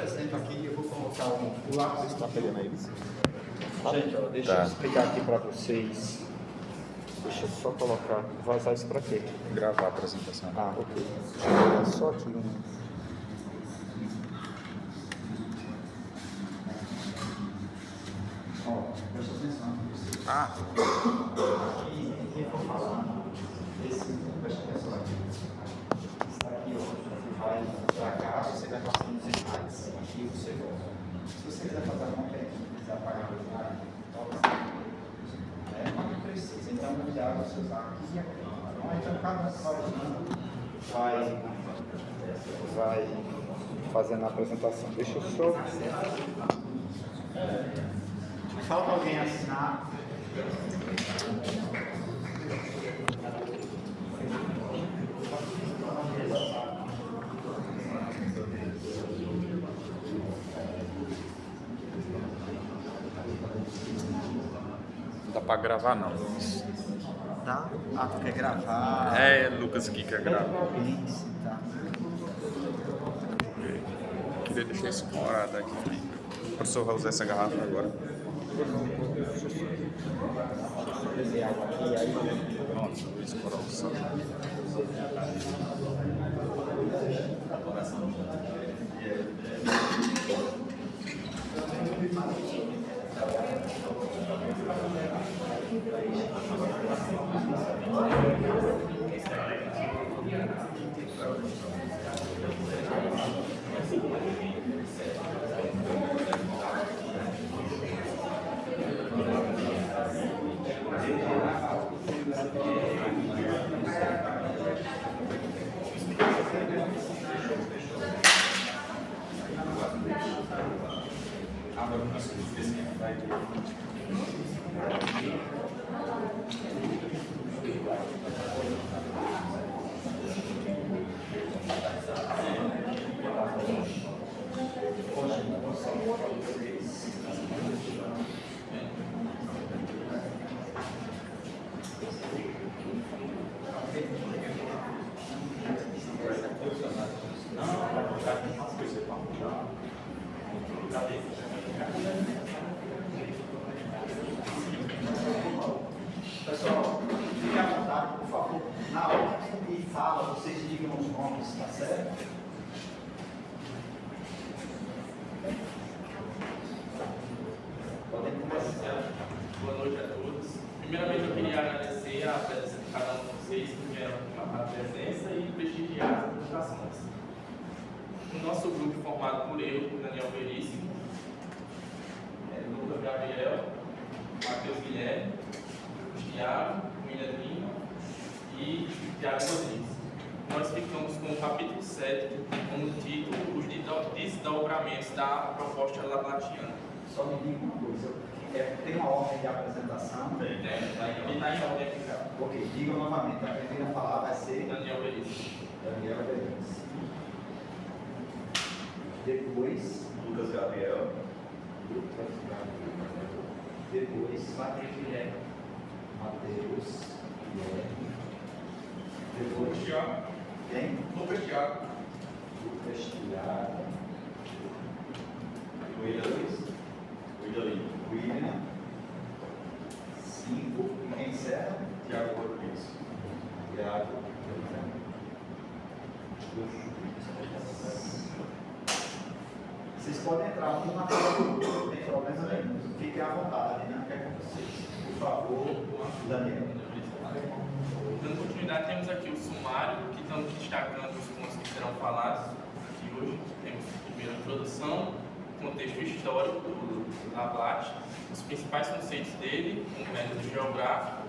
exemplo aqui, eu vou colocar o lápis. Você está pegando aí? Gente, ó, deixa eu explicar aqui para vocês. Deixa eu só colocar. Vazar isso para quê? Gravar a apresentação. Ah, ok. Deixa eu pegar só aqui Ó, presta atenção. Ah, Quem for falar, presta atenção aqui. Está aqui, ó. Você vai para cá, você vai passando os slides. Aqui você volta. Se você quiser fazer uma pergunta, quiser apagar o slide, toca assim. Mas não precisa. Então, o ideal é você usar aqui e aqui. Então, cada vai fazendo a apresentação. Deixa eu só. Falta alguém assinar. não dá pra gravar não. Tá? Ah, tu quer gravar? É Lucas que quer gravar. Tá. Queria deixar isso morado aqui. O professor vai usar essa garrafa agora. Beber água aqui, aí. Pronto, vou escorar o sal. Pessoal, fiquem à vontade, por favor. Na hora que fala, vocês digam os nomes, tá certo? Podem começar. Boa noite a todos. Primeiramente, eu queria agradecer a presença de cada um de vocês que vieram marcar a presença e prestigiar as apresentações. O nosso grupo formado por eu, Daniel Veríssimo, Lucas Gabriel, Matheus Guilherme, Thiago, William Lima e Thiago Rodrigues. Nós ficamos com o capítulo 7, que tem como título os desdobramentos da proposta laplatiana. Só me diga uma coisa. Tem uma ordem de apresentação? Ele está em ordem aqui, cara. Ok, diga novamente. A primeira a falar vai ser Daniel Veríssimo. Daniel Veríssimo. Depois, Lucas Gabriel. Depois, Matheus Guilherme. Matheus Guilherme. Depois, Thiago. quem? Lucas Thiago. Lucas Thiago. William Lima. William. 5. E quem encerra? Thiago Rodrigues. Thiago. Vocês podem entrar um na fila do outro, não tem problema nenhum. Fiquem à vontade, a dinâmica é com vocês. Por favor, Daniel. Dando continuidade, temos aqui o sumário, que estamos destacando os pontos que serão falados aqui hoje. Temos primeiro a introdução, contexto histórico do Laplace, os principais conceitos dele, o método geográfico,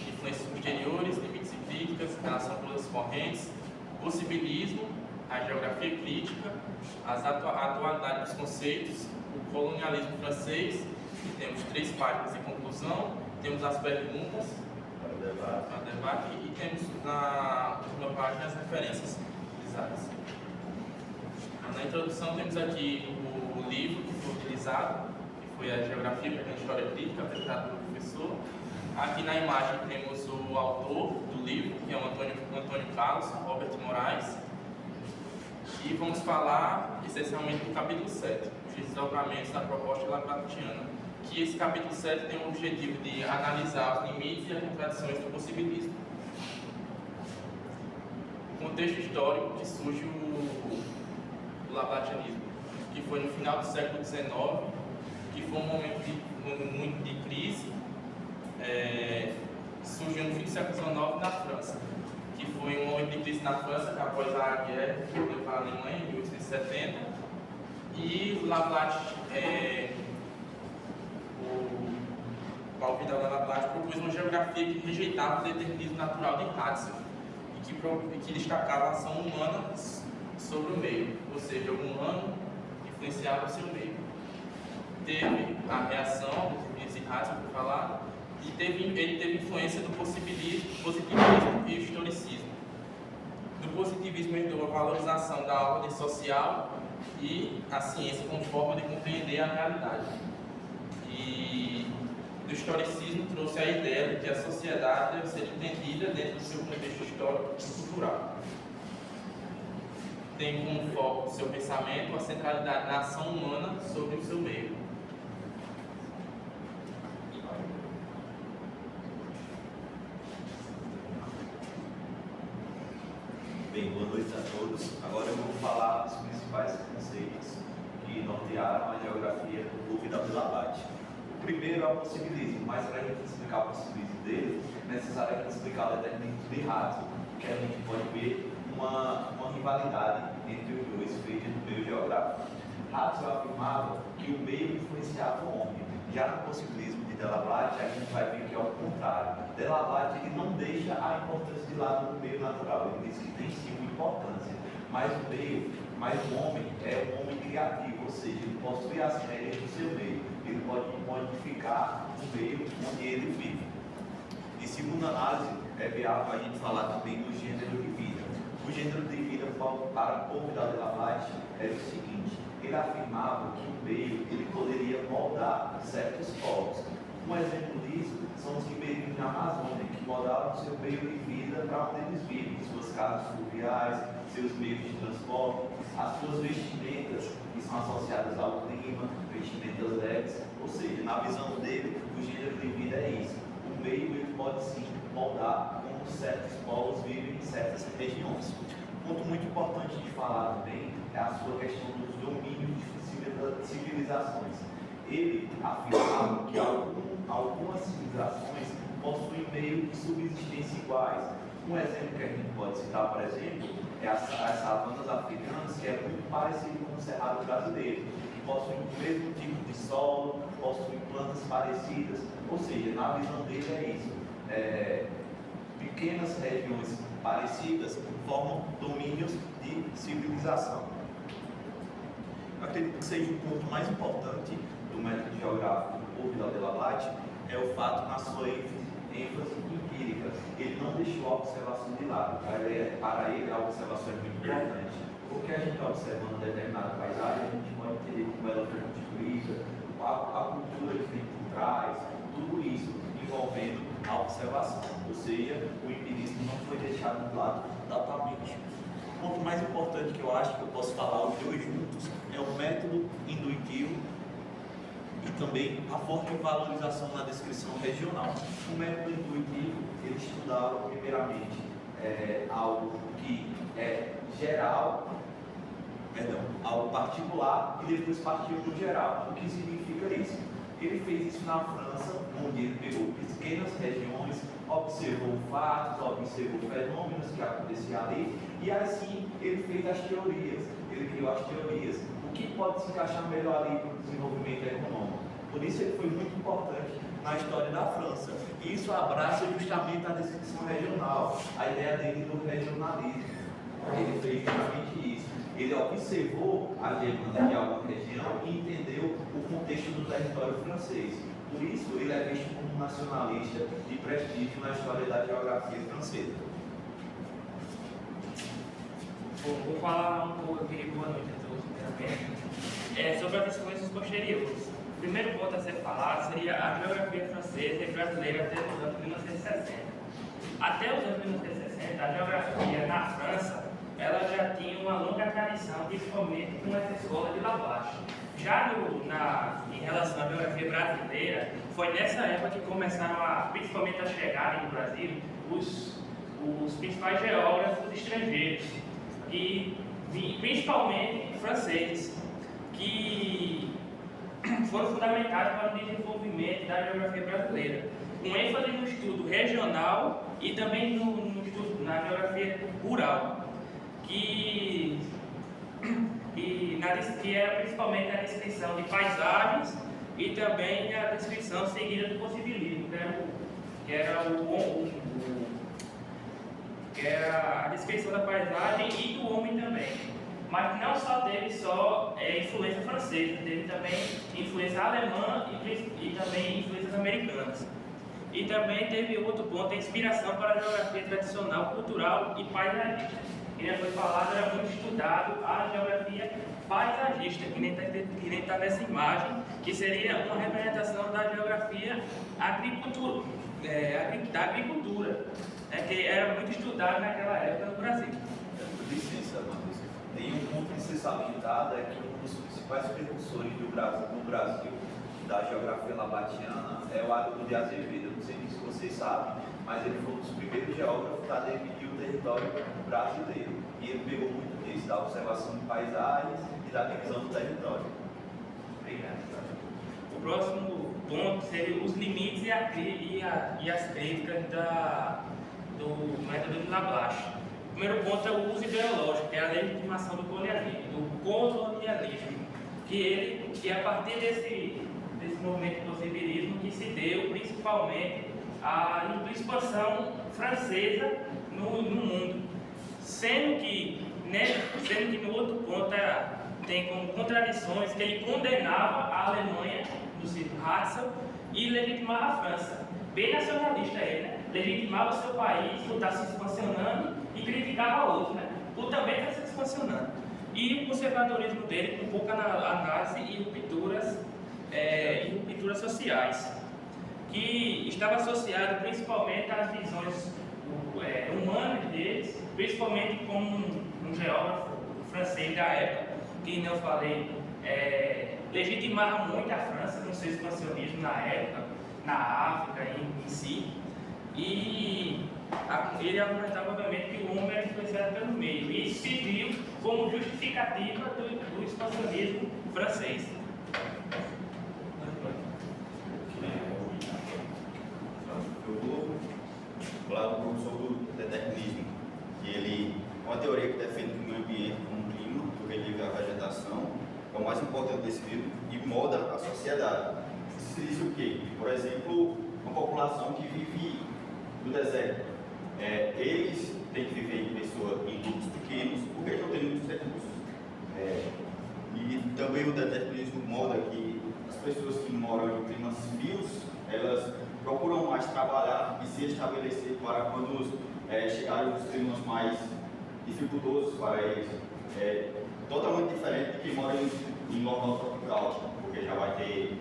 influências posteriores, limites e críticas, relação pelas correntes, possibilismo, a geografia crítica, a atualidade dos conceitos, o colonialismo francês, e temos 3 páginas de conclusão, temos as perguntas, o debate, e temos na última página as referências utilizadas. Na introdução temos aqui o livro que foi utilizado, que foi a Geografia para a História Crítica, apresentado pelo professor. Aqui na imagem temos o autor do livro, que é o Antônio Carlos Robert Moraes. E vamos falar essencialmente do capítulo 7, os desdobramentos da proposta lacratiana, que esse capítulo 7 tem o objetivo de analisar os limites e as contradições do possibilismo. O contexto histórico que surge o lacratianismo, que foi no final do século XIX, que foi um momento muito de crise, surgiu no fim do século XIX na França, que foi um momento de crise na França, que após a guerra que deu para a Alemanha em 1870, e Laplace, o Alvidal da Laplace propôs uma geografia que rejeitava o determinismo natural de Ratzel e que destacava a ação humana sobre o meio, ou seja, o humano influenciava o seu meio. Teve a reação ao determinismo de Ratzel, por falar, e ele teve influência do positivismo e historicismo. Do positivismo herdou a valorização da ordem social e a ciência como forma de compreender a realidade. E do historicismo trouxe a ideia de que a sociedade deve ser entendida dentro do seu contexto histórico e cultural. Tem como foco do seu pensamento a centralidade da ação humana sobre o seu meio. Bem, boa noite a todos. Agora eu vou falar dos principais conceitos que nortearam a geografia do Vidal de Laplace. O primeiro é o possibilismo, mas para a gente explicar o possibilismo dele, é necessário a gente explicar o determinismo de Ratzel, que a gente pode ver uma rivalidade entre os dois feita no meio geográfico. Ratzel afirmava que o meio influenciava o homem. Já no possibilismo de Laplace, a gente vai ver que é o contrário. Laplace ele não deixa a importância de lado do meio natural, ele diz que tem sim uma importância, mas o homem é um homem criativo, ou seja, ele possui as regras do seu meio, ele pode modificar o meio onde ele vive. E segunda análise, é viável a gente falar também do gênero de vida. O gênero de vida para o Vidal de Laplace era o seguinte: ele afirmava que o meio ele poderia moldar certos povos. Um exemplo disso são os ribeirinhos da Amazônia, que moldavam seu meio de vida para onde eles vivem, suas casas fluviais, seus meios de transporte, as suas vestimentas, que são associadas ao clima, vestimentas leves. Ou seja, na visão dele, o gênero de vida é isso. O meio ele pode sim moldar como certos povos vivem em certas regiões. Um ponto muito importante de falar também é a sua questão dos domínios de civilizações. Ele afirmava que algumas civilizações possuem meios de subsistência iguais. Um exemplo que a gente pode citar, por exemplo, é as savanas africanas, que é muito parecido com o cerrado brasileiro, que possuem o mesmo tipo de solo, possuem plantas parecidas, ou seja, na visão dele é isso. Pequenas regiões parecidas formam domínios de civilização. Eu acredito que seja o ponto mais importante do método geográfico do Vidal de Laplace é o fato na sua ênfase empírica. Ele não deixou a observação de lado. Para ele, a observação é muito importante. Porque a gente está observando determinada paisagem, a gente pode entender como ela foi constituída, a cultura que vem por trás, tudo isso envolvendo a observação. Ou seja, o empirismo não foi deixado de lado totalmente. O ponto mais importante que eu acho que eu posso falar os dois juntos é o método intuitivo e também a forte valorização na descrição regional. O método intuitivo, ele estudava primeiramente algo que é geral, algo particular, e depois partiu para o geral. O que significa isso? Ele fez isso na França, onde ele pegou pequenas regiões, observou fatos, observou fenômenos que aconteciam ali, e assim ele fez as teorias, ele criou as teorias. O que pode se encaixar melhor ali para o desenvolvimento econômico? Por isso ele foi muito importante na história da França. E isso abraça justamente a descrição regional, a ideia dele do regionalismo. Ele fez justamente isso. Ele observou a germânia de alguma região e entendeu o contexto do território francês. Por isso, ele é visto como um nacionalista de prestígio na história da geografia francesa. Vou falar um pouco aqui, boa noite a todos, sobre as influências posteriores. O primeiro ponto a ser falado seria a geografia francesa e brasileira até os anos 1960. Até os anos 1960, a geografia na França ela já tinha uma longa tradição, principalmente com essa escola de Laplace. Já em relação à geografia brasileira, foi nessa época que começaram principalmente a chegarem no Brasil os principais geógrafos estrangeiros, e principalmente franceses, que foram fundamentais para o desenvolvimento da geografia brasileira, com ênfase no estudo regional e também no estudo na geografia rural, que era principalmente a descrição de paisagens e também a descrição seguida do possibilismo, que era a descrição da paisagem e do homem também. Mas não só teve influência francesa, teve também influência alemã e também influências americanas. E também teve outro ponto, a inspiração para a geografia tradicional, cultural e paisagista. Que já foi falado, era muito estudado a geografia paisagista, que nem está nessa imagem, que seria uma representação da geografia da agricultura, que era muito estudado naquela época no Brasil. Licença, Matheus. Tem um ponto que ser salientado, é que um dos principais precursores no Brasil da geografia labatiana é o Haroldo de Azevedo. Eu não sei se vocês sabem, mas ele foi um dos primeiros geógrafos a definir o território brasileiro. E ele pegou muito disso, da observação de paisagens e da divisão do território. Obrigado. O próximo ponto seria os limites e as críticas do método de Laplace. O primeiro ponto é o uso ideológico, que é a legitimação do colonialismo, que a partir desse movimento do possibilismo que se deu principalmente a expansão francesa no mundo, sendo que no outro ponto tem como contradições que ele condenava a Alemanha do ciclo Hatzel e legitimava a França. Bem nacionalista ele, né? Legitimava o seu país por estar se expansionando e criticava outro, né? Por também estar se expansionando. E o conservadorismo dele com pouca análise e rupturas sociais, que estava associado principalmente às visões humanas deles, principalmente como um geógrafo francês da época, que eu falei, legitimava muito a França no seu expansionismo na época, na África em si, e ele argumentava obviamente que o homem era influenciado pelo meio, e isso se viu como justificativa do expansionismo francês. Eu vou falar um pouco sobre o determinismo, que ele é uma teoria que defende que o meio ambiente, como o clima, o relieve e a vegetação, é o mais importante desse período e molda a sociedade. Isso se diz o quê? Por exemplo, uma população que vive no deserto. Eles têm que viver em grupos pequenos, porque eles não têm muitos recursos. E também o determinismo molda que as pessoas que moram em climas frios, elas procuram mais trabalhar e se estabelecer para quando chegarem os climas mais dificultosos para eles. Totalmente diferente de quem mora em local tropical, porque já vai ter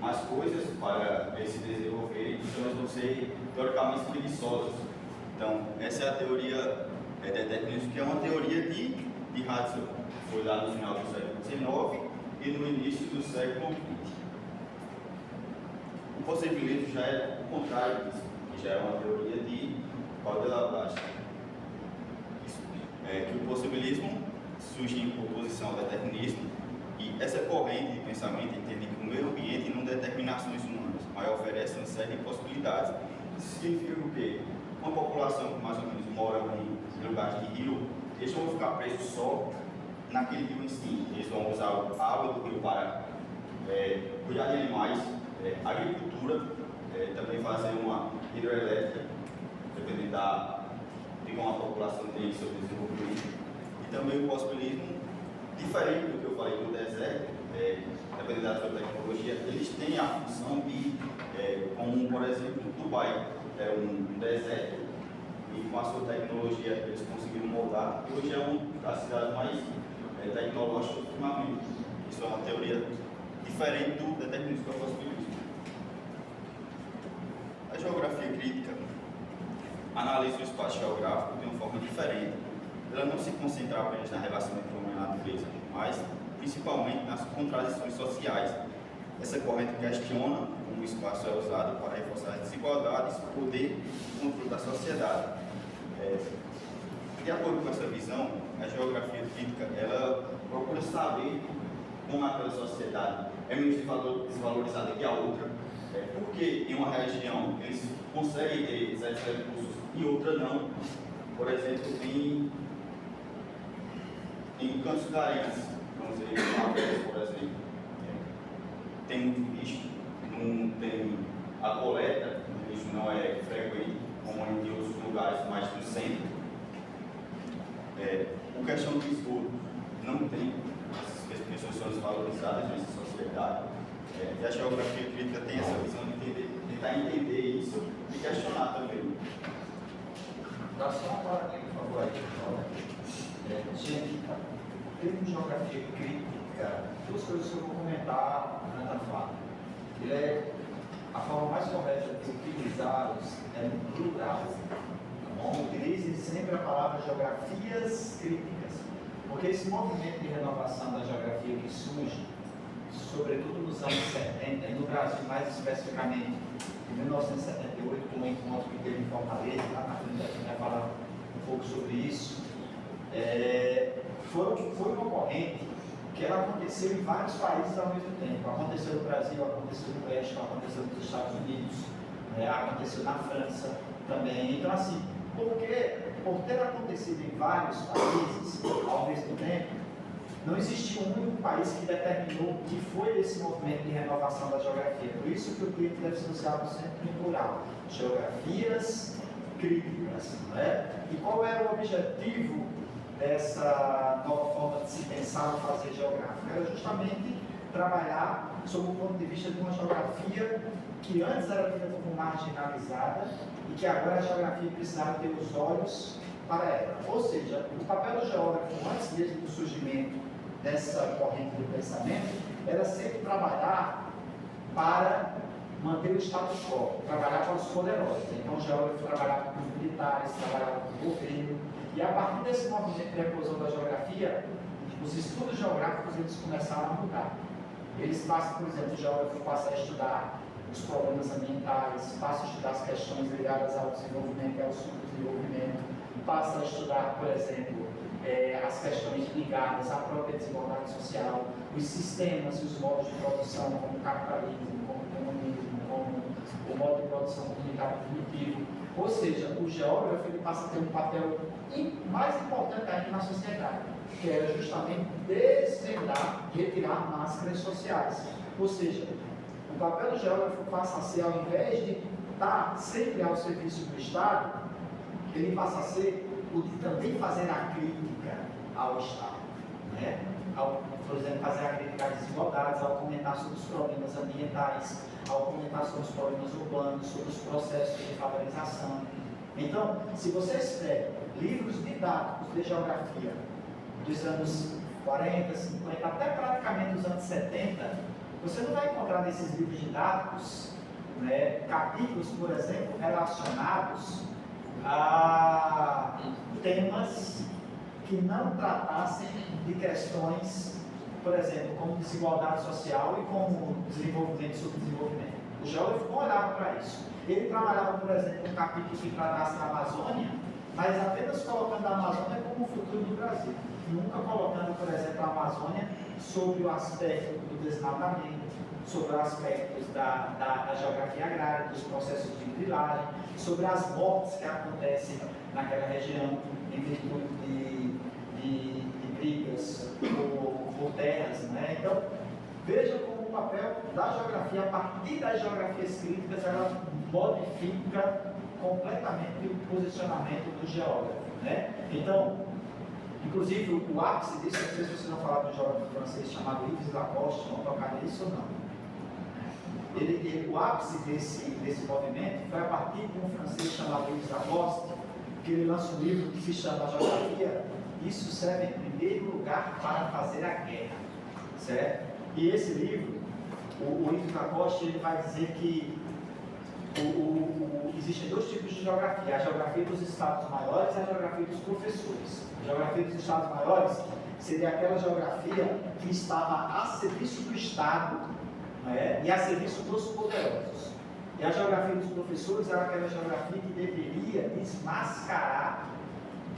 mais coisas para eles se desenvolverem, então eles vão ser teoricamente preguiçosos. Então, essa é a teoria determinismo, que é uma teoria de Hatzel. Foi lá no final do século XIX e no início do século XX. O possibilismo já é o contrário disso, que já é uma teoria de Paul de Laplace. Que o possibilismo surge em oposição ao determinismo, e essa corrente de pensamento entende que o meio ambiente não determina ações humanas, mas oferece uma série de possibilidades. Isso significa o quê? Uma população que mais ou menos mora em lugares de rio, eles vão ficar presos só naquele rio em si. Eles vão usar a água do rio para cuidar de animais, agricultura, também fazer uma hidroelétrica, dependendo de como a população tem seu desenvolvimento. E também o possibilismo, diferente do que eu falei do deserto, dependendo da sua tecnologia, eles têm a função de, como por exemplo, Dubai é um deserto, e com a sua tecnologia eles conseguiram moldar, e hoje é uma das cidades mais tecnológicas ultimamente. Isso é uma teoria diferente do determinismo que é o possibilismo. A geografia crítica analisa o espaço geográfico de uma forma diferente. ela não se concentra apenas na relação entre o homem e a natureza, mas principalmente nas contradições sociais. Essa corrente questiona como o espaço é usado para reforçar as desigualdades, poder e controle da sociedade. De acordo com essa visão, a geografia crítica ela procura saber como aquela sociedade é menos desvalorizada que a outra, porque em uma região eles conseguem ter certos recursos e outra não. Por exemplo, em Campos do Arenas, vamos dizer, Alves, por exemplo, tem muito lixo, não tem a coleta, o lixo não é frequente, como em outros lugares mais do centro. O questão do esgoto não tem, as pessoas são desvalorizadas nessa sociedade. E a geografia crítica tem essa visão de tentar entender isso e questionar também. Dá só uma paradinha, por favor, aí, pessoal. Gente, o termo geografia crítica, duas coisas que eu vou comentar durante a fala. A forma mais correta de utilizá-los é no plural. Tá bom? Utilize sempre a palavra geografias críticas, porque esse movimento de renovação da geografia que surge, sobretudo nos anos 70, e no Brasil mais especificamente em 1978, com um encontro que teve em Fortaleza, lá na frente a gente vai falar um pouco sobre isso, foi uma corrente que ela aconteceu em vários países ao mesmo tempo. Aconteceu no Brasil, aconteceu no México, aconteceu nos Estados Unidos, aconteceu na França também. Então, assim, por ter acontecido em vários países ao mesmo tempo, não existe um único país que determinou o que foi esse movimento de renovação da geografia. Por isso que o termo deve ser usado sempre em plural. Geografias críticas. E qual era o objetivo dessa nova forma de se pensar e fazer geográfica? Era justamente trabalhar sob o ponto de vista de uma geografia que antes era vista como marginalizada e que agora a geografia precisava ter os olhos para ela. Ou seja, o papel do geógrafo, antes mesmo do surgimento dessa corrente de pensamento, era sempre trabalhar para manter o status quo, trabalhar para os poderosos. Então o geógrafo trabalhava com os militares, trabalhava com o governo, e a partir desse movimento de eclosão da geografia, os estudos geográficos eles começaram a mudar. Eles passam, por exemplo, o geógrafo passa a estudar os problemas ambientais, passa a estudar as questões ligadas ao desenvolvimento e ao subdesenvolvimento, passa a estudar, por exemplo, as questões ligadas à própria desigualdade social, os sistemas e os modos de produção, como o capitalismo, como o comunismo, como o modo de produção comunitário primitivo. Ou seja, o geógrafo ele passa a ter um papel mais importante ainda na sociedade, que era justamente desvendar, retirar máscaras sociais. Ou seja, o papel do geógrafo passa a ser, ao invés de estar sempre ao serviço do Estado, ele passa a ser o de também fazer a crítica ao Estado, por exemplo, fazer a crítica às desigualdades, ao comentar sobre os problemas ambientais, ao comentar sobre os problemas urbanos, sobre os processos de favorização. Então, se vocês pegam livros didáticos de geografia dos anos 40, 50, até praticamente os anos 70, você não vai encontrar nesses livros didáticos capítulos, por exemplo, relacionados a temas que não tratassem de questões, por exemplo, como desigualdade social e como desenvolvimento e subdesenvolvimento. O geógrafo não olhava para isso. Ele trabalhava, por exemplo, um capítulo que tratasse da Amazônia, mas apenas colocando a Amazônia como o futuro do Brasil. Nunca colocando, por exemplo, a Amazônia sobre o aspecto do desmatamento, sobre os aspectos da geografia agrária, dos processos de grilagem, sobre as mortes que acontecem naquela região em virtude de brigas por terras. Então, veja como o papel da geografia, a partir das geografias críticas, ela modifica completamente o posicionamento do geógrafo. Então, inclusive, o ápice disso, não sei se vocês vão falar de um geógrafo francês chamado Yves Lacoste, vão tocar nisso ou não. O ápice desse movimento foi a partir de um francês chamado Yves Lacoste, que ele lança um livro que se chama Geografia. Isso serve em primeiro lugar para fazer a guerra, certo? E esse livro, o Yves Lacoste, ele vai dizer que existem dois tipos de geografia, a geografia dos estados maiores e a geografia dos professores. A geografia dos estados maiores seria aquela geografia que estava a serviço do Estado, né, e a serviço dos poderosos. E a geografia dos professores era aquela geografia que deveria desmascarar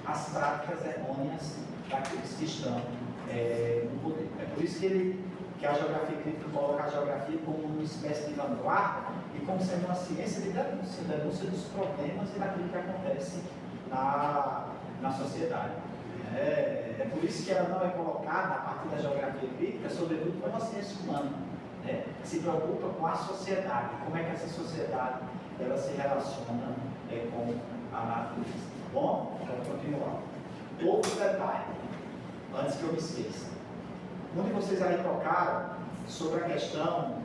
as práticas errôneas daqueles que estão no poder. É por isso que a geografia crítica coloca a geografia como uma espécie de vanguarda e como sendo uma ciência de denúncia dos problemas e daquilo que acontece na sociedade. É por isso que ela não é colocada a partir da geografia crítica, sobretudo como uma ciência humana, né? Que se preocupa com a sociedade, como é que essa sociedade ela se relaciona com a natureza. Bom, vamos continuar. Outro detalhe, antes que eu me esqueça. Um de vocês aí tocaram sobre a questão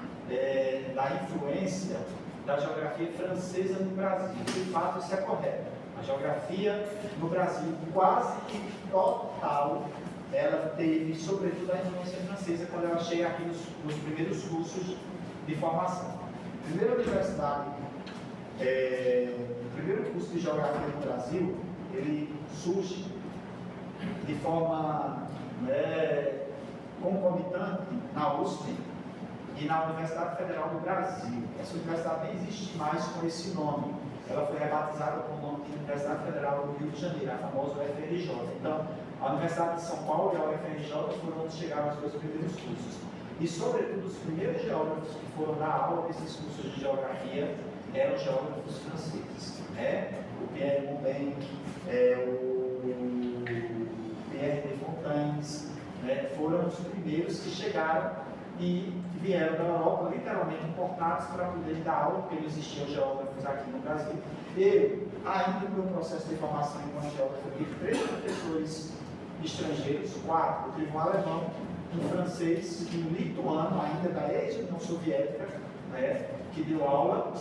da influência da geografia francesa no Brasil. De fato, isso é correto. A geografia no Brasil, quase que total, ela teve, sobretudo, a influência francesa quando ela chega aqui nos primeiros cursos de formação. A primeira universidade, o primeiro curso de geografia no Brasil, ele surge de forma concomitante na USP e na Universidade Federal do Brasil. Essa universidade nem existe mais com esse nome. Ela foi rebatizada com o nome de Universidade Federal do Rio de Janeiro, a famosa UFRJ. Então, a Universidade de São Paulo e a UFRJ foram onde chegaram os dois primeiros cursos. E, sobretudo, os primeiros geógrafos que foram dar aula nesses cursos de geografia eram geógrafos franceses. O Pierre Montaigne, o Pierre de Fontaines, foram os primeiros que chegaram e vieram da Europa, literalmente importados para poder dar aula, porque não existiam geógrafos aqui no Brasil. Eu, ainda no meu processo de formação enquanto geógrafo, tive 3 professores estrangeiros, 4, eu tive um alemão, um francês e um lituano, ainda da ex-União Soviética, que deu aula,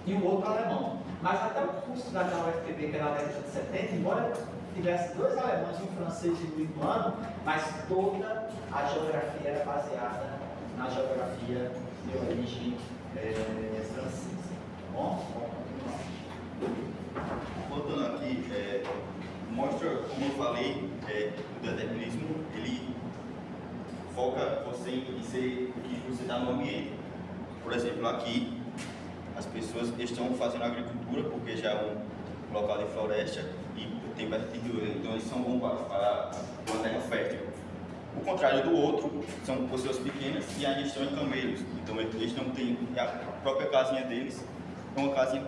e um outro alemão. Mas até o curso da UFPB, que era na década de 70, embora tivesse 2 alemães, um francês e um lituano, mas toda a geografia era baseada na geografia de origem francesa. Bom, vamos continuar. Voltando aqui, mostra, como eu falei, o determinismo, ele foca você em ser o que você está no ambiente. Por exemplo, aqui, as pessoas estão fazendo agricultura porque já é um local de floresta e tem vertigem, então eles são bons para uma terra fértil. O contrário do outro, são pessoas pequenas e ainda estão em camelos, então eles não têm a própria casinha deles, é uma casinha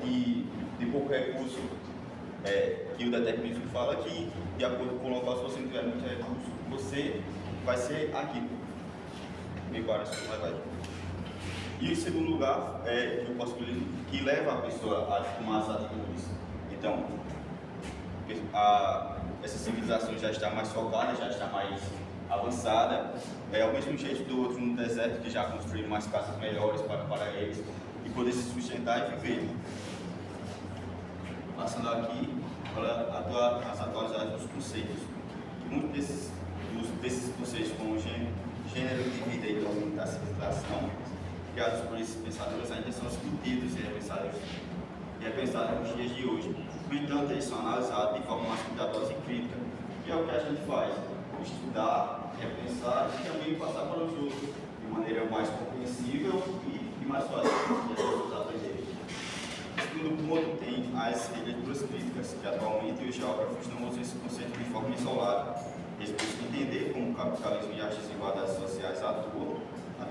de pouco recurso, que o determinismo fala que, de acordo com o local, se você não tiver muito recurso, você vai ser aquilo. Me parece mais vai. E em segundo lugar, o possibilismo que leva a pessoa a tomar as atitudes. Então, essa civilização já está mais focada, já está mais avançada, ao mesmo jeito do outro no deserto, que já construíram mais casas melhores para eles e poder se sustentar e viver. Passando aqui, olha as atualizações dos conceitos. Muitos desses conceitos, como gênero de vida e domínio da civilização, criados por esses pensadores, ainda são discutidos e repensados nos dias de hoje. No entanto, eles são analisados de forma mais cuidadosa e crítica, que é o que a gente faz: estudar, repensar e também passar para os outros de maneira mais compreensível e mais fácil de as pessoas aprenderem. No segundo ponto, tem as leituras críticas, que atualmente os geógrafos não usam esse conceito de forma isolada. Eles buscam entender como o capitalismo e as desigualdades sociais atuam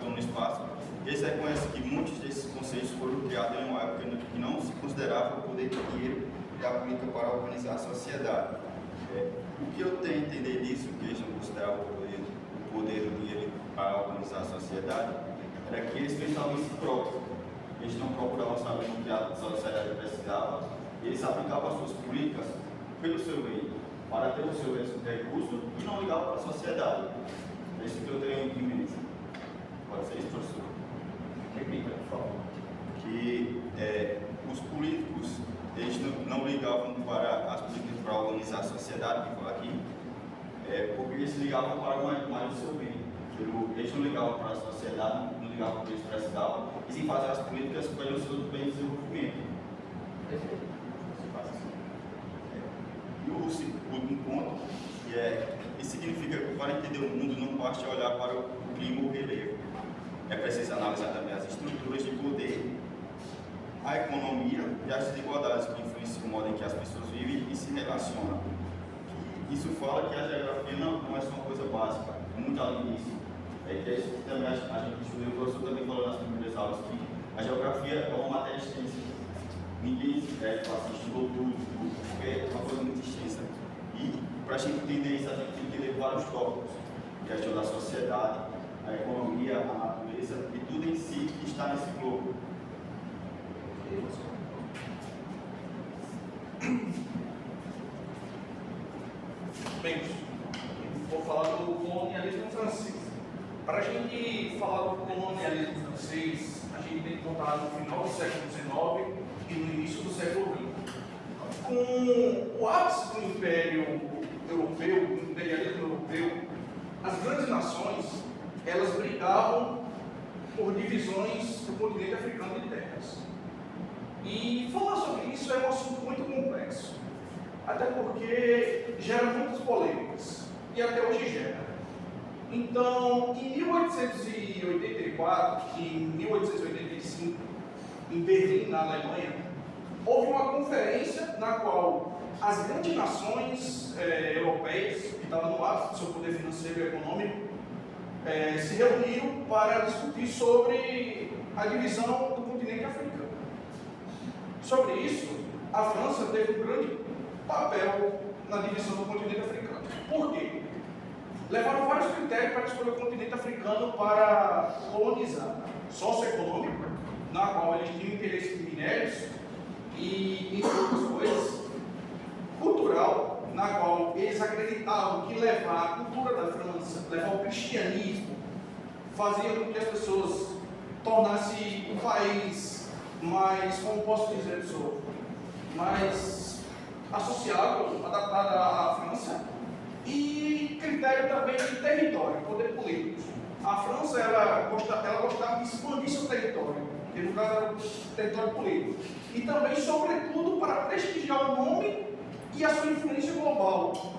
no espaço. Eles reconhecem que muitos desses conceitos foram criados em uma época que não se considerava o poder do dinheiro e a política para organizar a sociedade. O que eu tenho a entender disso, que eles não consideravam o poder do dinheiro para organizar a sociedade, era que eles pensavam em si próprios. Eles não procuravam saber o que a sociedade precisava, eles aplicavam as suas políticas pelo seu meio, para ter o seu recurso e não ligavam para a sociedade. É isso que eu tenho em mente. Pode ser isso, professor? Repita, por favor. Que os políticos, eles não ligavam para as políticas para organizar a sociedade, que foi aqui, porque eles ligavam para mais o seu bem. Eles não ligavam para a sociedade, não ligar para o preço pré-cidade, e sim fazer as políticas para os seus bens de desenvolvimento. E o último ponto, isso significa que para entender o mundo não basta olhar para o clima ou o relevo. É preciso analisar também as estruturas de poder, a economia e as desigualdades que influenciam o modo em que as pessoas vivem e se relacionam. Isso fala que a geografia não é só uma coisa básica, é muito além disso. Que é isso que também a gente estudou, o professor também falou nas primeiras aulas, que a geografia é uma matéria extensa. Ninguém estudou tudo, porque é uma coisa muito extensa. E para a gente entender isso, a gente tem que ler vários tópicos, questão da sociedade, a economia, a natureza e tudo em si que está nesse globo. Bem, vou falar do colonialismo francês. Para a gente falar do colonialismo francês, a gente tem que contar no final do século XIX e no início do século XX. Com o ápice do Império Europeu, do imperialismo europeu, as grandes nações, elas brigavam por divisões do continente africano de terras. E falar sobre isso é um assunto muito complexo, até porque gera muitas polêmicas, e até hoje gera. Então, em 1884 e em 1885, em Berlim, na Alemanha, houve uma conferência na qual as grandes nações europeias, que estavam no ápice do seu poder financeiro e econômico, se reuniram para discutir sobre a divisão do continente africano. Sobre isso, a França teve um grande papel na divisão do continente africano. Por quê? Levaram vários critérios para escolher o continente africano para colonizar. Socioeconômico, na qual eles tinham interesse em minérios e em outras coisas. Cultural, na qual eles acreditavam que levar a cultura da França, levar o cristianismo, fazia com que as pessoas tornassem o país mais, como posso dizer, pessoal, mais associável, adaptado à França. E critério também de território, poder político. A França ela gostava de expandir seu território, que no caso era o território político. E também, sobretudo, para prestigiar o nome e a sua influência global.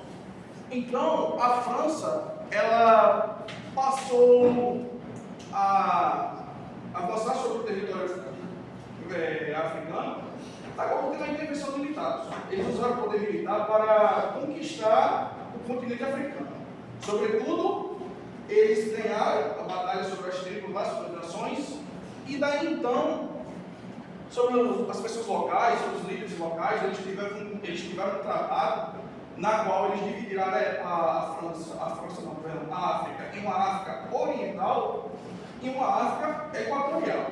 Então, a França ela passou a avançar sobre o território africano, acabou tendo a intervenção militar. Eles usaram o poder militar para conquistar o continente africano. Sobretudo, eles ganharam a batalha sobre as tribos lá, sobre as nações, e daí então, sobre as pessoas locais, sobre os líderes locais, eles tiveram um tratado na qual eles dividiram a África em uma África oriental e uma África equatorial.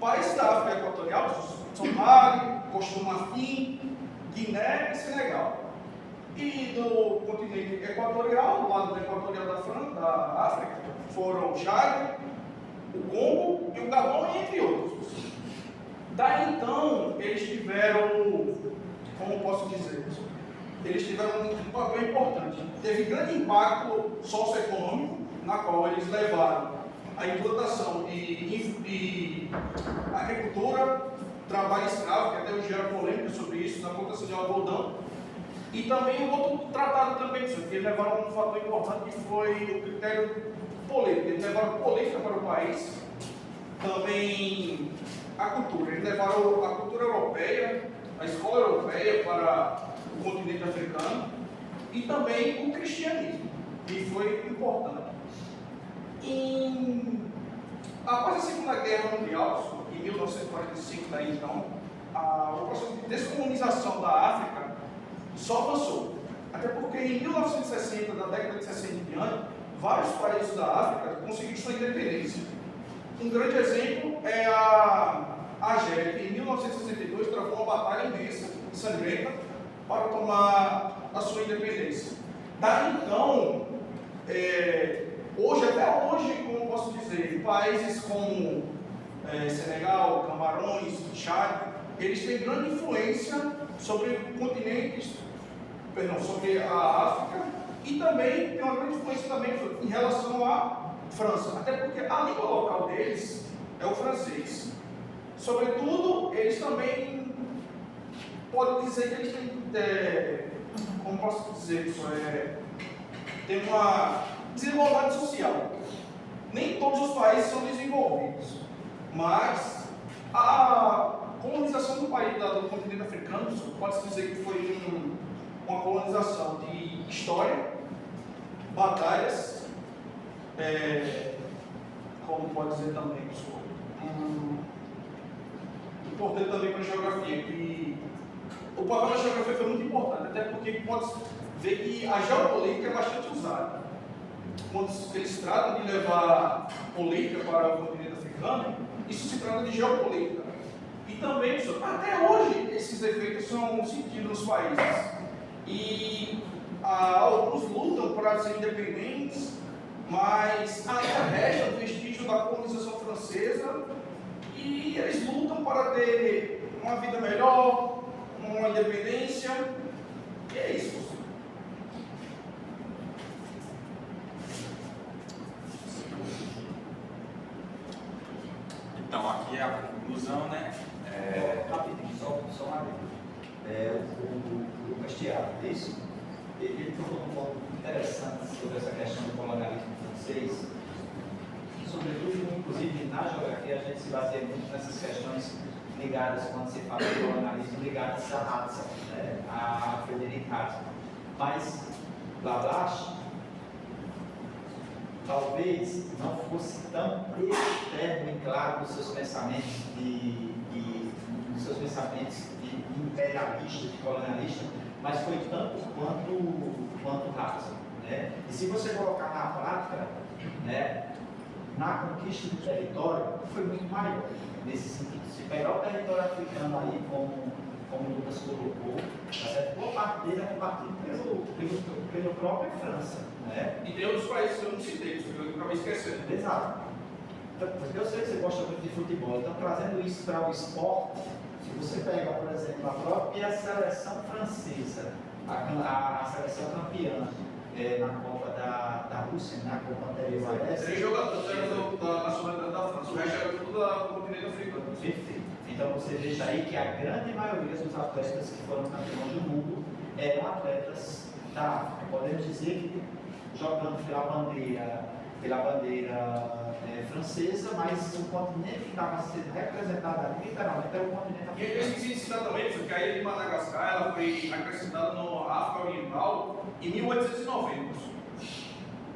Países da África equatorial, Somália, Costa do Marfim, Guiné e Senegal. E do continente equatorial, do lado equatorial da África, foram o Chad, o Congo e o Gabão, entre outros. Daí então, eles tiveram, como posso dizer, eles tiveram um papel importante. Teve grande impacto socioeconômico, na qual eles levaram a implantação de agricultura, trabalho escravo, que até hoje gera polêmica sobre isso, na plantação de algodão. E também um outro tratado também, que eles levaram um fator importante, que foi o critério político. Eles levaram política para o país, também a cultura. Eles levaram a cultura europeia, a escola europeia para o continente africano e também o cristianismo, que foi importante. Após a Segunda Guerra Mundial, em 1945, daí então, o processo de descolonização da África só avançou. Até porque em 1960, da década de 60 em diante, vários países da África conseguiram sua independência. Um grande exemplo é a Argélia, que em 1962 travou uma batalha imensa, sangrenta, para tomar a sua independência. Daí então, até hoje, como posso dizer, países como Senegal, Camarões, Chad, eles têm grande influência sobre o continente, sobre a África, e também tem uma grande influência também em relação França, até porque a língua local deles é o francês. Sobretudo, eles também podem dizer que eles têm, como posso dizer isso, tem uma desigualdade social. Nem todos os países são desenvolvidos, mas a colonização do país, do continente africano, pode-se dizer que foi uma colonização de história, batalhas, como pode dizer também, pessoal, importante também para a geografia, que o papel da geografia foi muito importante, até porque pode ver que a geopolítica é bastante usada. Quando eles tratam de levar política para o continente africano, isso se trata de geopolítica. E também, pessoal, até hoje, esses efeitos são sentidos nos países. E alguns lutam para serem independentes, mas ainda resta o vestígio da colonização francesa e eles lutam para ter uma vida melhor, uma independência, e é isso. Então, aqui é a conclusão, né? Rapidinho, só uma vez. O Bastiat, isso? Ele tocou um ponto interessante sobre essa questão do colonialismo francês. Sobretudo, inclusive, na geografia, a gente se baseia muito nessas questões ligadas, quando se fala de colonialismo, ligadas a Ratzel, né? A Frederic Ratzel. Mas Lablache talvez não fosse tão externo e claro nos seus pensamentos imperialista, de colonialista, mas foi tanto quanto Ratzel, né? E se você colocar na prática, né, na conquista do território, foi muito maior nesse sentido. Se pegar o território africano aí, como o Lucas colocou, boa parte dele é compartido pela própria França, né? E tem outros países que eu não citei, que eu acabei esquecendo. Exato. Porque eu sei que você gosta muito de futebol, então trazendo isso para o esporte, se você pegar, por exemplo, a própria seleção francesa, a seleção campeã na Copa da Rússia, na Copa anterior a essa. 3 jogadores da nacionalidade da França, o resto era tudo do continente africano. Perfeito. Então você veja aí que a grande maioria dos atletas que foram campeões do mundo eram atletas da África. Podemos dizer que jogando pela bandeira francesa, mas o continente que estava sendo representado ali, literalmente, era o continente E eu africano. esqueci de citar também, porque a ilha de Madagascar ela foi acrescentada no África Oriental em 1890.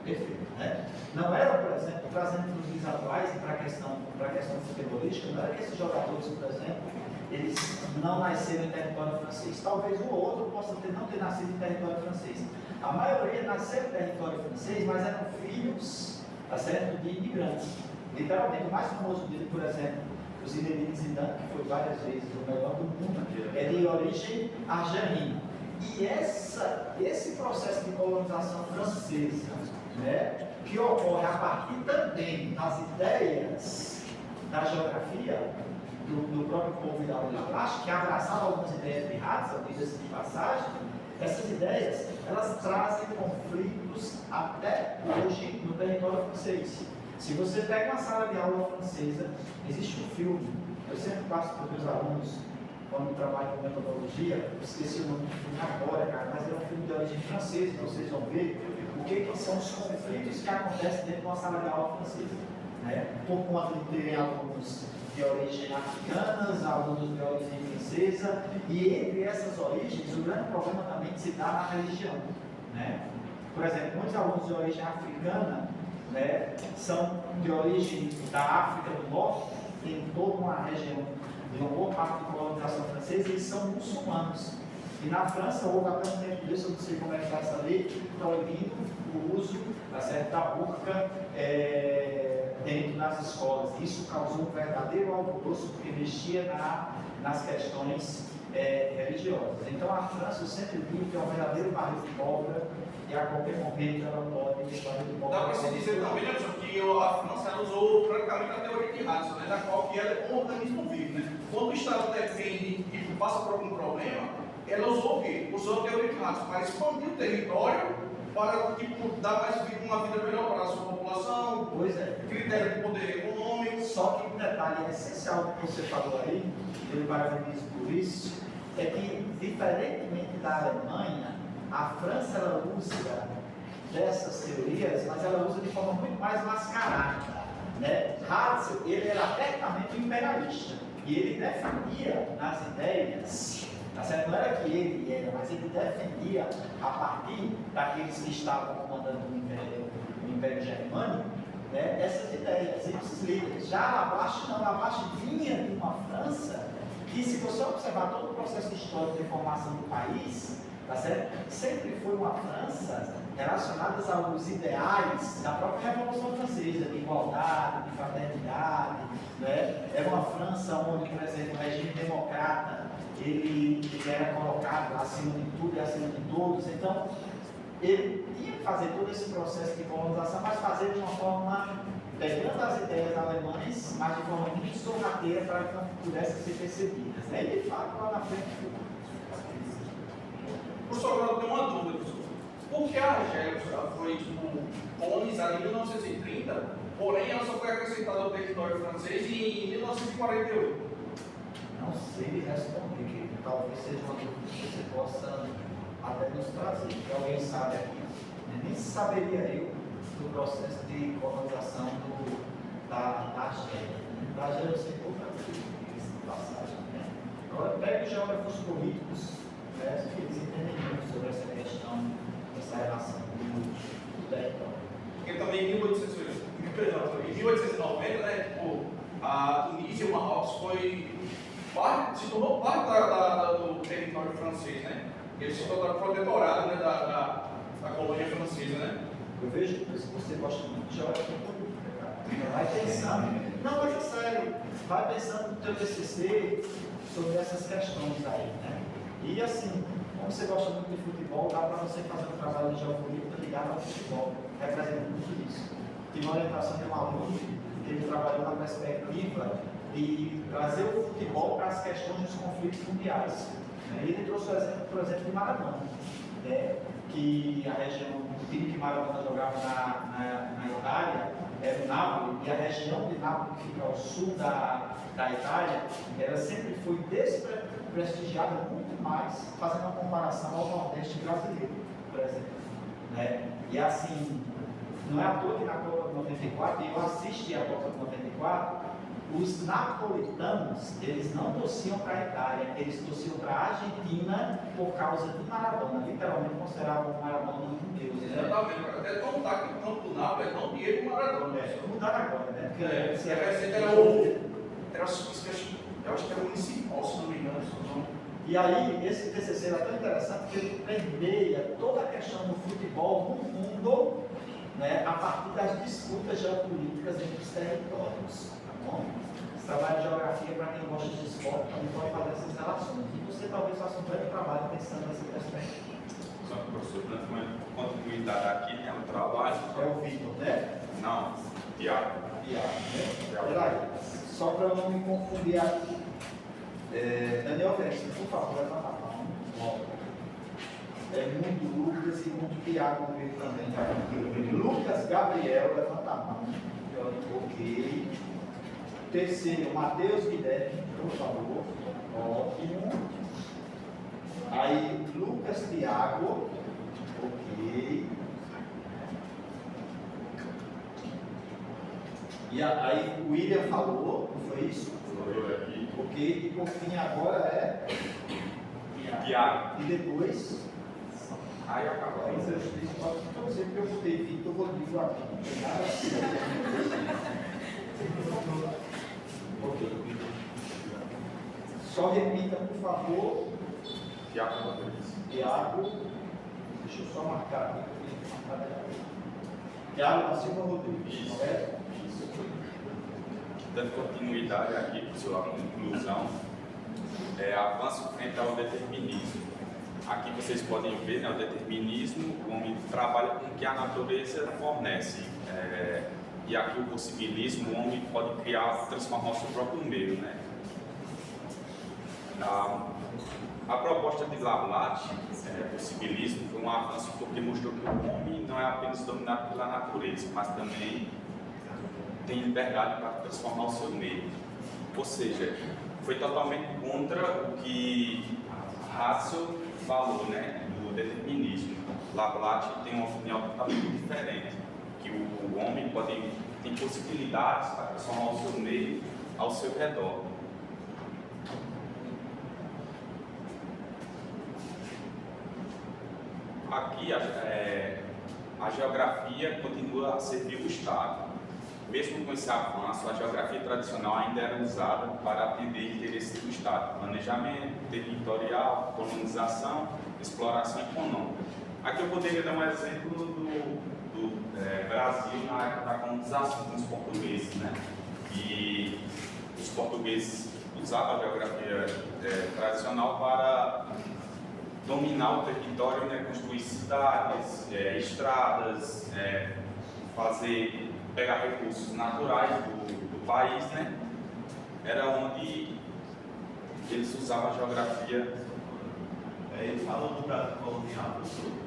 Perfeito, né? Não era, por exemplo, trazendo para os dias atuais e para a questão futebolística, não era que esses jogadores, por exemplo, eles não nasceram em território francês. Talvez um ou outro possa não ter nascido em território francês. A maioria nasceu em território francês, mas eram filhos, tá certo, de imigrantes. Literalmente, o mais famoso dele, por exemplo, o Zinedine Zidane, que foi várias vezes o melhor do mundo, é de origem argelina. E esse processo de colonização francesa, né, que ocorre a partir também das ideias da geografia do próprio povo da Lablache, que abraçava algumas ideias de Ratzel, diga-se de passagem, essas ideias, elas trazem conflitos até hoje no território francês. Se você pega uma sala de aula francesa, existe um filme, eu sempre passo para os meus alunos, quando trabalho com metodologia, eu esqueci o nome do filme agora, cara, mas é um filme de origem francesa, vocês vão ver o que são os conflitos que acontecem dentro de uma sala de aula francesa, né? Por conta de terem alunos de origem africanas, alunos de origem francesa, e entre essas origens, o grande problema também se dá na religião, né? Por exemplo, muitos alunos de origem africana, né, são de origem da África do Norte, tem toda uma região de uma boa parte da colonização francesa, eles são muçulmanos. E na França houve até um tempo disso, eu não sei como é que está essa lei, proibindo o uso da burca dentro das escolas. Isso causou um verdadeiro alvoroço, porque mexia nas questões religiosas. Então a França, eu sempre digo que é um verdadeiro barril de pólvora, e a qualquer momento ela pode ter barril de pólvora. Dá para se dizer também, né, que a França ela usou praticamente a teoria de Ratzel, né, da qual que ela é um organismo vivo. Né? Quando o Estado defende e passa por algum problema, ela usou o quê? Usou a teoria de Ratzel para expandir o território para tipo, dar uma vida melhor para a sua população, Pois é. critério de poder econômico. Só que um detalhe essencial que você falou aí, ele parabenizo por isso, é que, diferentemente da Alemanha, a França ela usa dessas teorias, mas ela usa de forma muito mais mascarada. Né? Ratzel, ele era abertamente imperialista e ele defendia nas ideias, tá certo? Não era que ele era, mas ele defendia a partir daqueles que estavam comandando o Império Germânico, né? Essas ideias, esses líderes. Já Laplace não, Laplace vinha de uma França que, se você observar todo o processo histórico de formação do país, tá certo? Sempre foi uma França relacionada aos ideais da própria Revolução Francesa, de igualdade, de fraternidade, né? Era uma França onde, por exemplo, o regime democrata ele era colocado acima de tudo e acima de todos. Então, ele tinha que fazer todo esse processo de colonização, mas fazer de uma forma, pegando as ideias alemãs, mas de forma muito sorrateira para que não pudessem ser percebidas. Né? E de fato, lá na frente, Professor, agora eu tenho uma dúvida, professor. Por que a Argélia foi colonizada em 1930, porém ela só foi acrescentada ao território francês em 1948? não sei responder, que talvez seja uma dúvida que você possa até nos trazer, que alguém sabe aqui. Nem saberia eu do processo de colonização da Argélia. Da Argélia eu sei pouca coisa de passagem. Né? Agora, pega os geógrafos políticos, né, que eles entendem muito sobre essa questão, essa relação do território. Porque também em 1890, né, tipo, a Tunísia e o Marrocos se tornou parte do território francês, né? Eles se tornaram protetorado, né, da colônia francesa, né? Eu vejo que você gosta muito de geografia política, cara. Vai pensando, não, mas é sério, vai pensando no teu TCC sobre essas questões aí, né? E assim, como você gosta muito de futebol, dá para você fazer um trabalho de geopolítica ligado ao futebol, representa muito isso. Tive uma orientação de um aluno que ele trabalhou na perspectiva de trazer o futebol para as questões dos conflitos mundiais. E ele trouxe o exemplo, por exemplo, de Maradona, né? Que a região, o time que Maradona jogava na Itália era o Nápoles, e a região de Nápoles, que fica ao sul da Itália, ela sempre foi desprestigiada muito mais, fazendo uma comparação ao Nordeste brasileiro, por exemplo. Né? E assim, não é à toa que na Copa de 94, e eu assisti a Copa de 94, os napolitanos, eles não torciam para a Itália, eles torciam para a Argentina por causa de Maradona, literalmente consideravam Maradona um deus. Né? Exatamente, até contar que o campo do Nápoles é tão dinheiro que o Maradona. Mudaram agora, né? Porque eu acho que era o municipal, se não me engano. E aí, esse TCC era tão interessante que ele permeia toda a questão do futebol no mundo, né, a partir das disputas geopolíticas entre os territórios. Tá bom? Esse trabalho de geografia, para quem gosta de esporte, também pode fazer essas relações. E você talvez faça um grande trabalho pensando nessa perspectiva. Só que, professor, dando continuidade aqui, né, o trabalho. É o Vitor, né? Não, Tiago. Tiago, né? Peraí, só para eu não me confundir aqui. Daniel Verso, por favor, levanta a mão. É muito Lucas e muito Tiago no meio também. Tá? Lucas Gabriel, levanta a mão. Ok. Terceiro, Matheus Guilherme, por favor. Ótimo. Aí, Lucas Tiago. Ok. E aí, o William falou, não foi isso? Aqui. Ok. E por fim, agora é. Tiago. E depois. Aí acabou. Aí, seus três, pode dizer que eu botei Vitor Rodrigo aqui. Não tem nada assim. Ok. Só repita, por favor. Tiago Rodrigues. Tiago. Deixa eu só marcar aqui. Tiago da Silva Rodrigues. Correto? Dando continuidade aqui, pessoal, a conclusão, avanço frente ao determinismo. Aqui vocês podem ver, né, o determinismo, o homem trabalha com o que a natureza fornece. E aqui o possibilismo, o homem pode criar, transformar o seu próprio meio. Né? A proposta de Lablache, possibilismo, foi um avanço porque mostrou que o homem não é apenas dominado pela natureza, mas também tem liberdade para transformar o seu meio. Ou seja, foi totalmente contra o que Husserl falou, né, do determinismo. Lablache tem uma opinião totalmente diferente, que o homem tem possibilidades para transformar o seu meio ao seu redor. Aqui a geografia continua a servir o Estado. Mesmo com esse avanço, a geografia tradicional ainda era usada para atender interesses do Estado: planejamento territorial, colonização, exploração econômica. Aqui eu poderia dar um exemplo do Brasil na época da colonização com os portugueses, né? E os portugueses usavam a geografia tradicional para dominar o território, né? Construir cidades, estradas, pegar recursos naturais do país, né? Era onde eles usavam a geografia. Ele falou do Brasil colonial,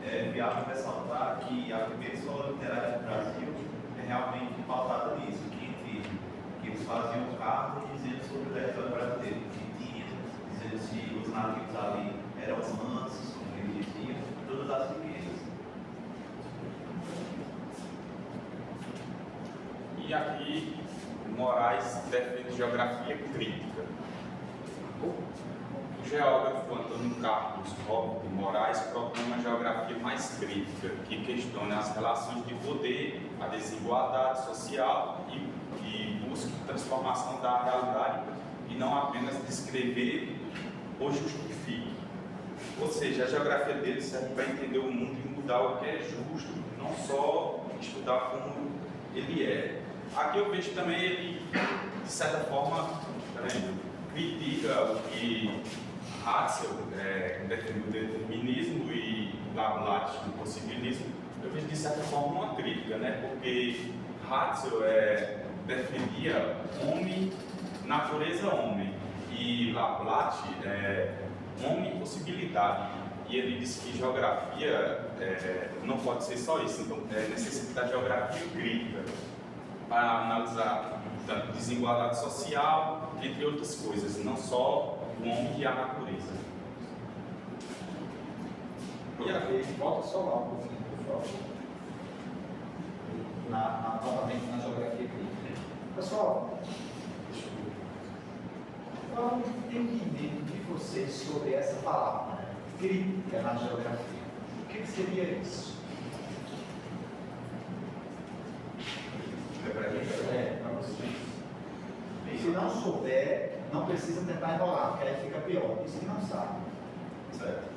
é viável ressaltar que a primeira escola literária do Brasil é realmente pautada nisso, que eles faziam cartas dizendo sobre o território brasileiro, que tinha, dizendo se os nativos ali eram mansos, como eles diziam, todas as riquezas. E aqui, Moraes defende geografia crítica. O geógrafo Antônio Carlos Roberto Moraes propõe uma geografia mais crítica, que questiona as relações de poder, a desigualdade social e busca transformação da realidade e não apenas descrever ou justifique. Ou seja, a geografia dele serve para entender o mundo e mudar o que é justo, não só estudar como ele é. Aqui eu vejo também ele, de certa forma, critica o que Husserl defende o determinismo e Lablache o possibilismo. Eu vejo de certa forma uma crítica, né? Porque Husserl defendia homem, natureza homem, e Lablache homem e possibilidade. E ele disse que geografia não pode ser só isso, então necessita da geografia crítica para analisar tanto desigualdade social, entre outras coisas, não só o homem e a natureza. E aí, volta só lá um pouquinho, por favor. Novamente na geografia crítica. Pessoal, qual o entendimento de vocês sobre essa palavra, né? Crítica na geografia? O que seria isso? Para vocês. Se não souber, não precisa tentar enrolar, porque aí fica pior. Isso que não sabe. Certo.